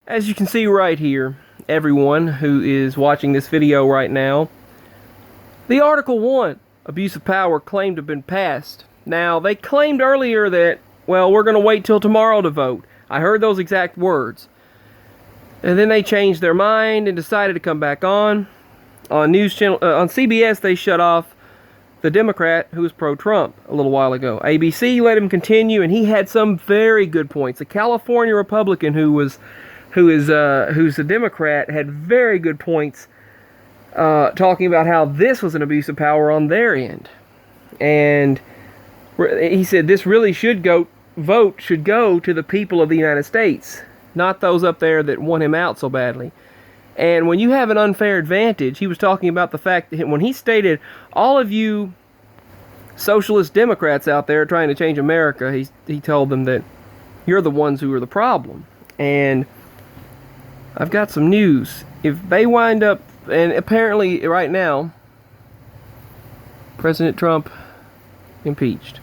As you can see right here, everyone who is watching this video right now, the Article 1 abuse of power claimed to have been passed. Now, they claimed earlier that, well, we're going to wait till tomorrow to vote. I heard those exact words. And then they changed their mind and decided to come back on. On news channel, on CBS, they shut off the Democrat who was pro-Trump a little while ago. ABC let him continue, and he had some very good points. A California Republican who's a Democrat had very good points talking about how this was an abuse of power on their end. And he said this really should go to the people of the United States, not those up there that want him out so badly. And when you have an unfair advantage, he was talking about the fact that when he stated, all of you socialist Democrats out there trying to change America, he told them that you're the ones who are the problem. And I've got some news. If they wind up, and apparently right now, President Trump impeached.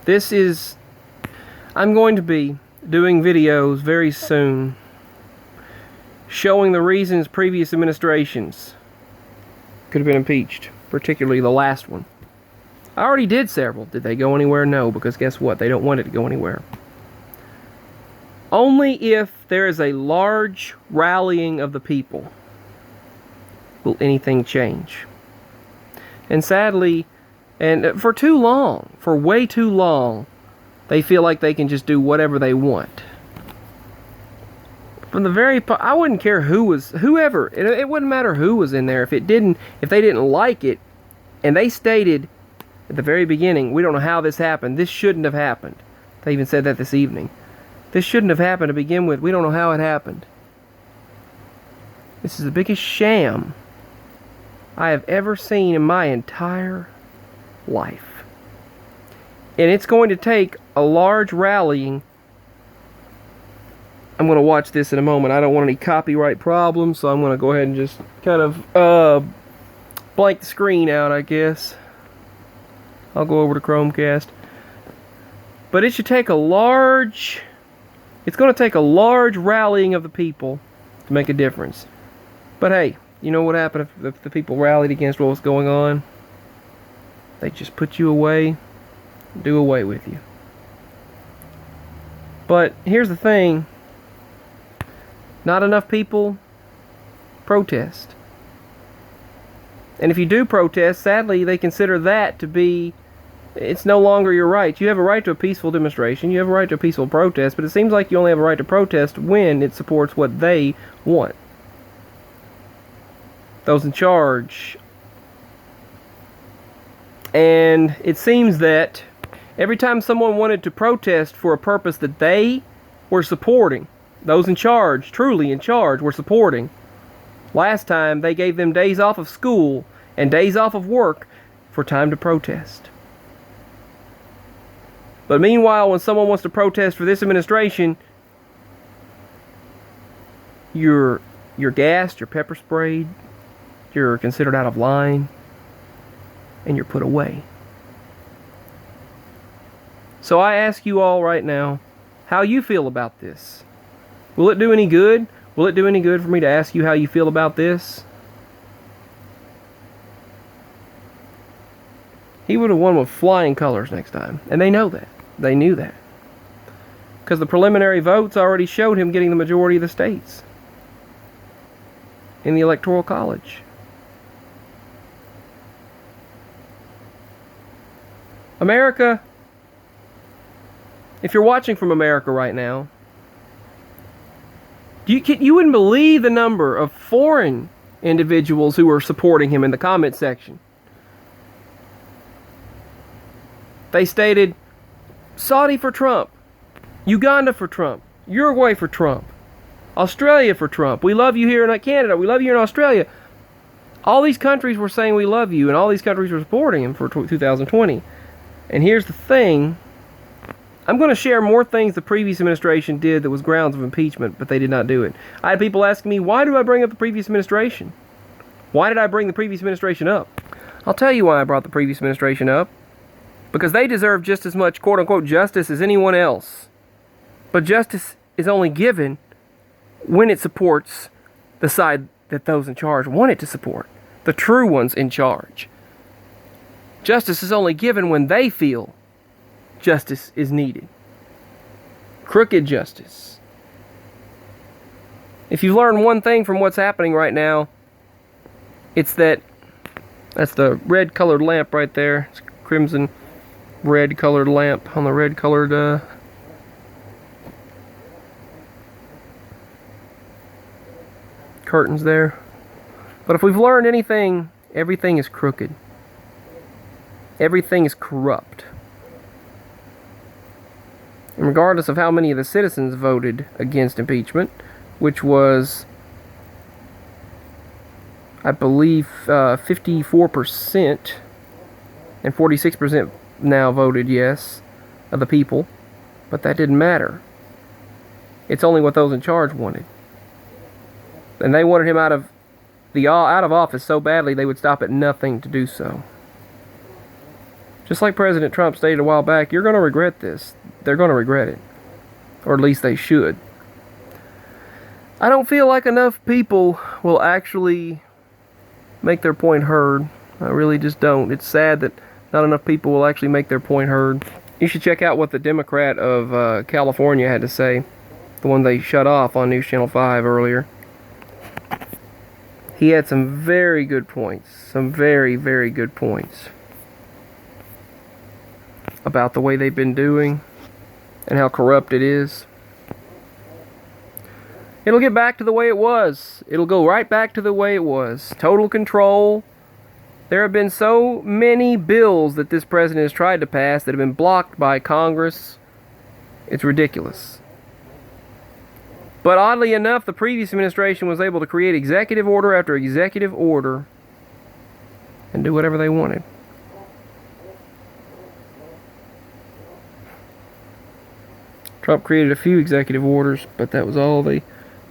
I'm going to be doing videos very soon showing the reasons previous administrations could have been impeached, particularly the last one. I already did several. Did they go anywhere? No, because guess what? They don't want it to go anywhere. Only if there is a large rallying of the people will anything change. And sadly, and for too long, for way too long, they feel like they can just do whatever they want. From the I wouldn't care whoever, it wouldn't matter who was in there if they didn't like it, and they stated at the very beginning, we don't know how this happened. This shouldn't have happened. They even said that this evening. This shouldn't have happened to begin with. We don't know how it happened. This is the biggest sham I have ever seen in my entire life. And it's going to take a large rallying. I'm going to watch this in a moment. I don't want any copyright problems, so I'm going to go ahead and just kind of blank the screen out, I guess. I'll go over to Chromecast. But it should take it's going to take a large rallying of the people to make a difference. But hey, you know what happened if the people rallied against what was going on? They just put you away, do away with you. But here's the thing. Not enough people protest. And if you do protest, sadly, they consider that to be, it's no longer your right. You have a right to a peaceful demonstration. You have a right to a peaceful protest, but it seems like you only have a right to protest when it supports what they want. Those in charge. And it seems that every time someone wanted to protest for a purpose that they were supporting, those in charge, truly in charge, were supporting. Last time, they gave them days off of school and days off of work for time to protest. But meanwhile, when someone wants to protest for this administration, you're gassed, you're pepper sprayed, you're considered out of line, and you're put away. So I ask you all right now, how you feel about this? Will it do any good? Will it do any good for me to ask you how you feel about this? He would have won with flying colors next time. And they know that. They knew that. Because the preliminary votes already showed him getting the majority of the states in the Electoral College. America, if you're watching from America right now, you wouldn't believe the number of foreign individuals who are supporting him in the comment section. They stated, Saudi for Trump, Uganda for Trump, Uruguay for Trump, Australia for Trump. We love you here in Canada. We love you in Australia. All these countries were saying we love you, and all these countries were supporting him for 2020. And here's the thing. I'm going to share more things the previous administration did that was grounds of impeachment, but they did not do it. I had people asking me, why do I bring up the previous administration? Why did I bring the previous administration up? I'll tell you why I brought the previous administration up. Because they deserve just as much quote-unquote justice as anyone else. But justice is only given when it supports the side that those in charge want it to support, the true ones in charge. Justice is only given when they feel justice is needed. Crooked justice. If you learn one thing from what's happening right now, it's that's the red colored lamp right there. It's crimson red colored lamp on the red colored curtains there. But if we've learned anything, everything is crooked. Everything is corrupt. And regardless of how many of the citizens voted against impeachment, which was, I believe, 54%, and 46% now voted yes of the people, but that didn't matter. It's only what those in charge wanted. And they wanted him out of office so badly they would stop at nothing to do so. Just like President Trump stated a while back, you're going to regret this. They're going to regret it. Or at least they should. I don't feel like enough people will actually make their point heard. I really just don't. It's sad that not enough people will actually make their point heard. You should check out what the Democrat of California had to say. The one they shut off on News Channel 5 earlier. He had some very good points. Some very, very good points. About the way they've been doing. And how corrupt it is. It'll get back to the way it was. It'll go right back to the way it was. Total control. There have been so many bills that this president has tried to pass that have been blocked by Congress. It's ridiculous. But oddly enough, the previous administration was able to create executive order after executive order and do whatever they wanted. Trump created a few executive orders, but that was all. The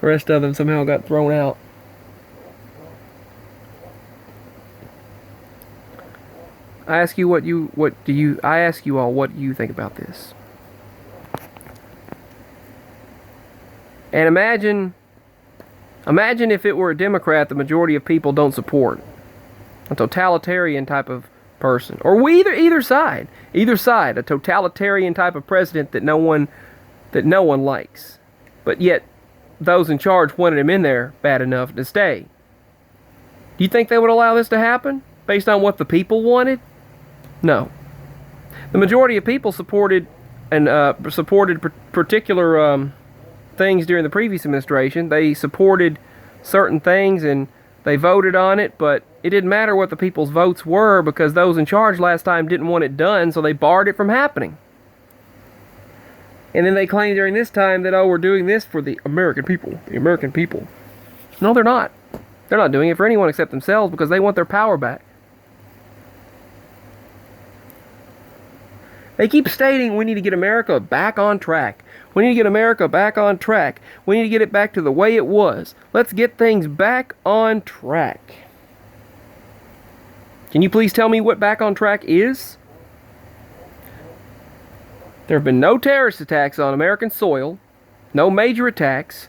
rest of them somehow got thrown out. I ask you what you think about this. And imagine if it were a Democrat the majority of people don't support. A totalitarian type of person. Or either side, a totalitarian type of president that no one likes. But yet those in charge wanted him in there bad enough to stay. Do you think they would allow this to happen based on what the people wanted? No. The majority of people supported particular things during the previous administration. They supported certain things and they voted on it, but it didn't matter what the people's votes were because those in charge last time didn't want it done, so they barred it from happening. And then they claim during this time that, oh, we're doing this for the American people. The American people. No, they're not. They're not doing it for anyone except themselves because they want their power back. They keep stating we need to get America back on track. We need to get America back on track. We need to get it back to the way it was. Let's get things back on track. Can you please tell me what back on track is? There have been no terrorist attacks on American soil. No major attacks.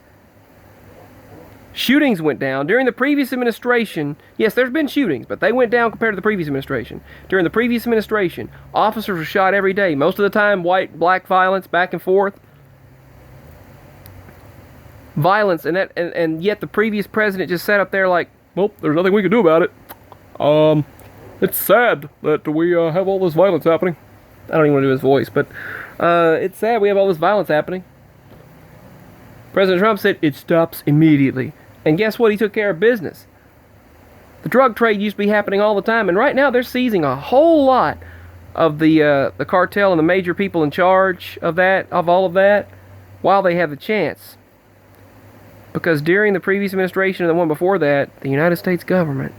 Shootings went down. During the previous administration, yes, there's been shootings, but they went down compared to the previous administration. During the previous administration, officers were shot every day. Most of the time, white-black violence, back and forth. Violence, and yet the previous president just sat up there like, well, there's nothing we can do about it. It's sad that we have all this violence happening. I don't even want to do his voice, but it's sad we have all this violence happening. President Trump said it stops immediately. And guess what? He took care of business. The drug trade used to be happening all the time, and right now they're seizing a whole lot of the cartel and the major people in charge of all of that, while they have the chance. Because during the previous administration and the one before that, the United States government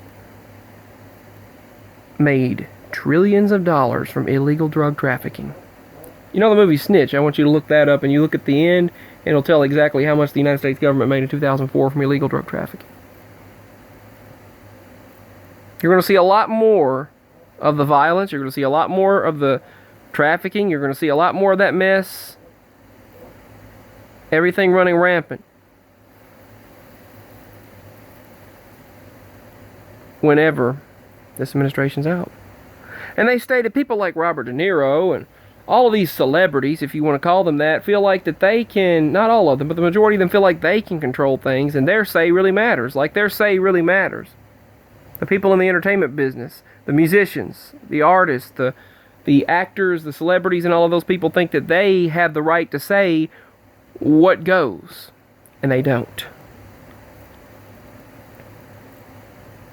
made trillions of dollars from illegal drug trafficking. You know the movie Snitch? I want you to look that up, and you look at the end, and it'll tell exactly how much the United States government made in 2004 from illegal drug trafficking. You're going to see a lot more of the violence. You're going to see a lot more of the trafficking. You're going to see a lot more of that mess Everything running rampant. Whenever this administration's out. And they stated people like Robert De Niro and all of these celebrities, if you want to call them that, feel like that they can, not all of them, but the majority of them feel like they can control things and their say really matters. Like their say really matters. The people in the entertainment business, the musicians, the artists, the actors, the celebrities, and all of those people think that they have the right to say what goes. And they don't.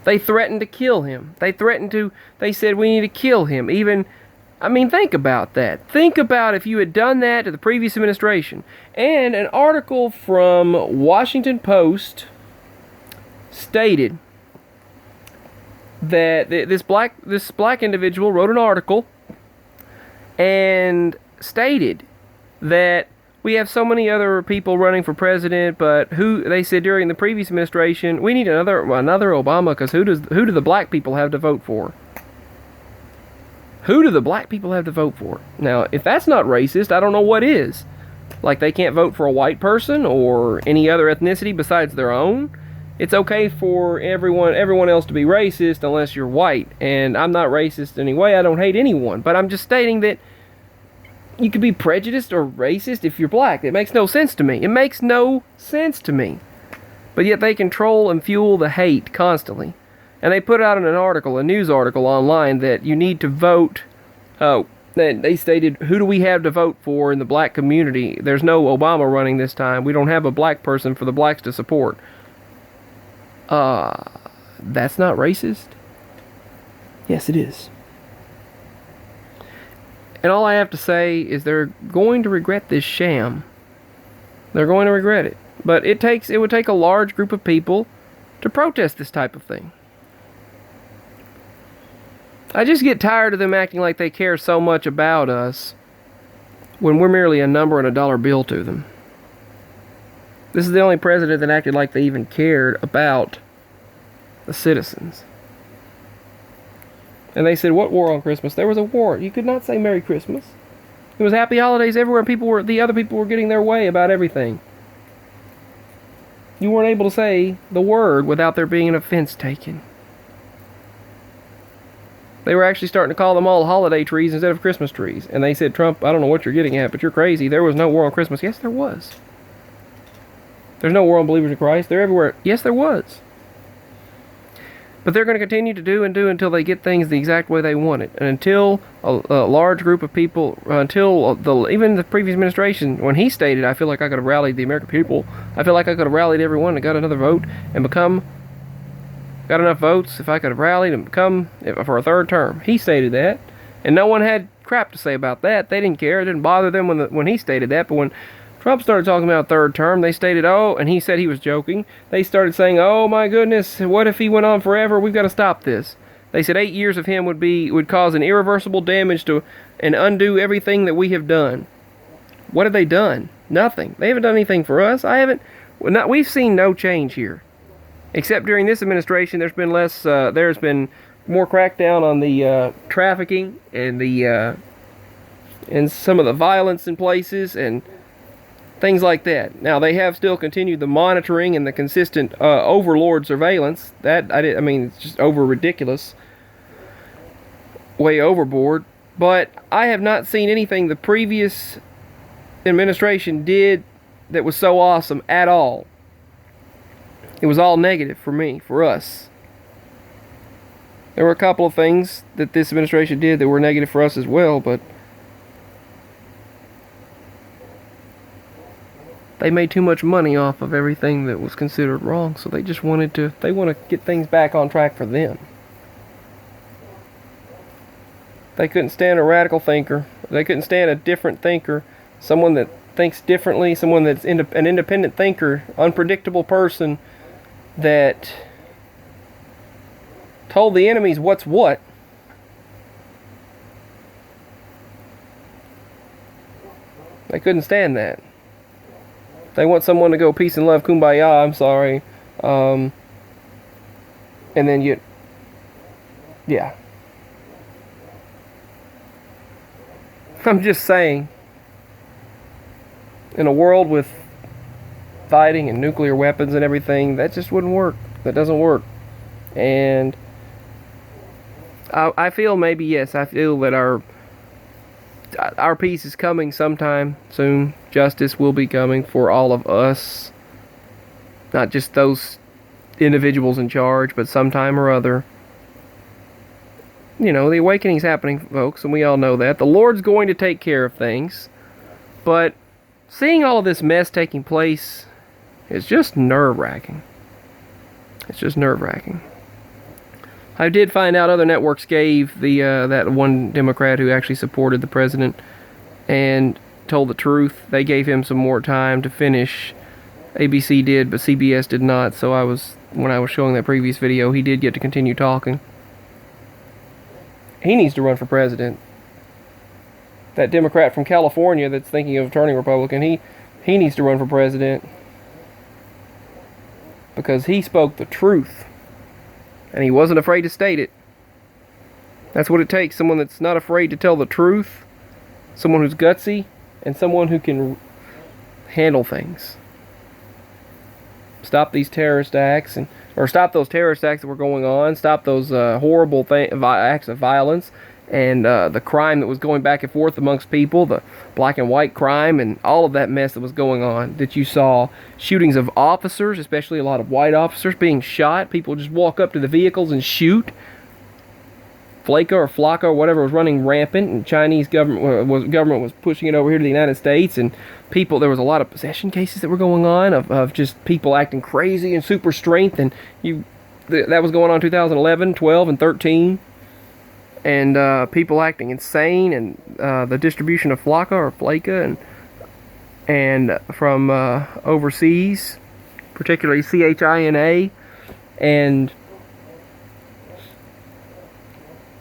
They threatened to kill him. They said we need to kill him. Even, I mean, think about that. Think about if you had done that to the previous administration. And an article from Washington Post stated that this black individual wrote an article and stated that we have so many other people running for president, but they said during the previous administration, we need another Obama, because who do the black people have to vote for? Who do the black people have to vote for? Now, if that's not racist, I don't know what is. Like they can't vote for a white person or any other ethnicity besides their own. It's okay for everyone else to be racist unless you're white. And I'm not racist anyway. I don't hate anyone. But I'm just stating that you could be prejudiced or racist if you're black. It makes no sense to me. It makes no sense to me. But yet they control and fuel the hate constantly. And they put out in an article, a news article online, that you need to vote. They stated, who do we have to vote for in the black community? There's no Obama running this time. We don't have a black person for the blacks to support. That's not racist? Yes, it is. And all I have to say is they're going to regret this sham. They're going to regret it. But it would take a large group of people to protest this type of thing. I just get tired of them acting like they care so much about us when we're merely a number on a dollar bill to them. This is the only president that acted like they even cared about the citizens. And they said, what war on Christmas? There was a war. You could not say Merry Christmas. It was Happy Holidays everywhere. The other people were getting their way about everything. You weren't able to say the word without there being an offense taken. They were actually starting to call them all holiday trees instead of Christmas trees. And they said, Trump, I don't know what you're getting at, but you're crazy. There was no war on Christmas. Yes, there was. There's no war on believers in Christ. They're everywhere. Yes, there was. But they're going to continue to do until they get things the exact way they want it. And until a large group of people, even the previous administration, when he stated, I feel like I could have rallied the American people. I feel like I could have rallied everyone and got another vote and got enough votes if I could have rallied and become for a third term. He stated that. And no one had crap to say about that. They didn't care. It didn't bother them when he stated that. But when Trump started talking about third term, they stated, and he said he was joking. They started saying, oh my goodness, what if he went on forever? We've got to stop this. They said 8 years of him would cause an irreversible damage to and undo everything that we have done. What have they done? Nothing. They haven't done anything for us. We've seen no change here. Except during this administration, there's been more crackdown on the trafficking and and some of the violence in places and things like that. Now, they have still continued the monitoring and the consistent overlord surveillance. It's just ridiculous. Way overboard. But I have not seen anything the previous administration did that was so awesome at all. It was all negative for us. There were a couple of things that this administration did that were negative for us as well, but they made too much money off of everything that was considered wrong, so they want to get things back on track for them. They couldn't stand a radical thinker. They couldn't stand a different thinker, someone that thinks differently, someone that's an independent thinker, unpredictable person that told the enemies what's what. They couldn't stand that. They want someone to go peace and love, kumbaya, I'm sorry. And then yeah. I'm just saying, in a world with fighting and nuclear weapons and everything, that just wouldn't work. That doesn't work. And I feel maybe, yes, I feel that our peace is coming sometime soon. Justice will be coming for all of us. Not just those individuals in charge, but sometime or other. You know, the awakening's happening, folks, and we all know that. The Lord's going to take care of things. But seeing all of this mess taking place is just nerve-wracking. It's just nerve-wracking. I did find out other networks gave that one Democrat who actually supported the president and told the truth. They gave him some more time to finish. ABC did, but CBS did not. So when I was showing that previous video, he did get to continue talking. He needs to run for president. That Democrat from California that's thinking of turning Republican, he needs to run for president. Because he spoke the truth. And he wasn't afraid to state it. That's what it takes. Someone that's not afraid to tell the truth. Someone who's gutsy. And someone who can handle things. Stop these terrorist acts. Or stop those terrorist acts that were going on. Stop those horrible acts of violence. And the crime that was going back and forth amongst people. The black and white crime. And all of that mess that was going on. That you saw shootings of officers. Especially a lot of white officers being shot. People just walk up to the vehicles and shoot. Flaka or whatever was running rampant. And Chinese government was pushing it over here to the United States. And people, there was a lot of possession cases that were going on. Of just people acting crazy and super strength. And that was going on in 2011, 12, and 13. And people acting insane, and the distribution of Flaka, and from overseas, particularly CHINA, and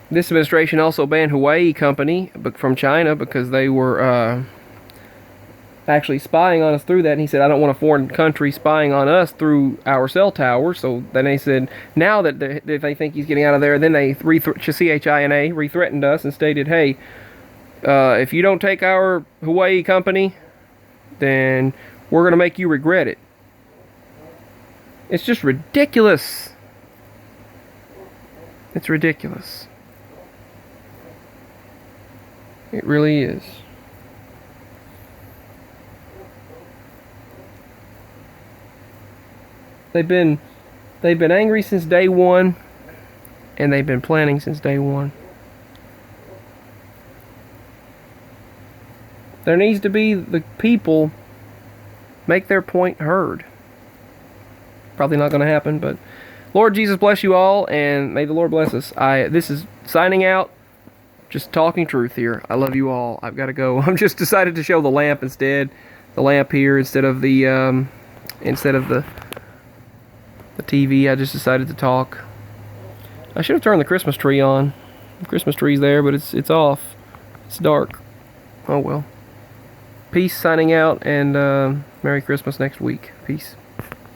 this administration also banned Huawei company from China because they were actually spying on us through that. And he said, I don't want a foreign country spying on us through our cell towers. So then they said, now that they think he's getting out of there, then CHINA re-threatened us and stated, hey, if you don't take our Huawei company, then we're going to make you regret it. It's just ridiculous. It's ridiculous. It really is. They've been angry since day one, and they've been planning since day one. There needs to be the people make their point heard. Probably not going to happen, but Lord Jesus bless you all, and may the Lord bless us. This is signing out, just talking truth here. I love you all. I've got to go. I'm just decided to show the lamp instead. The lamp here instead of the TV. I just decided to talk. I should have turned the Christmas tree on. The Christmas tree's there, but it's off. It's dark. Oh well. Peace, signing out, and Merry Christmas next week. Peace.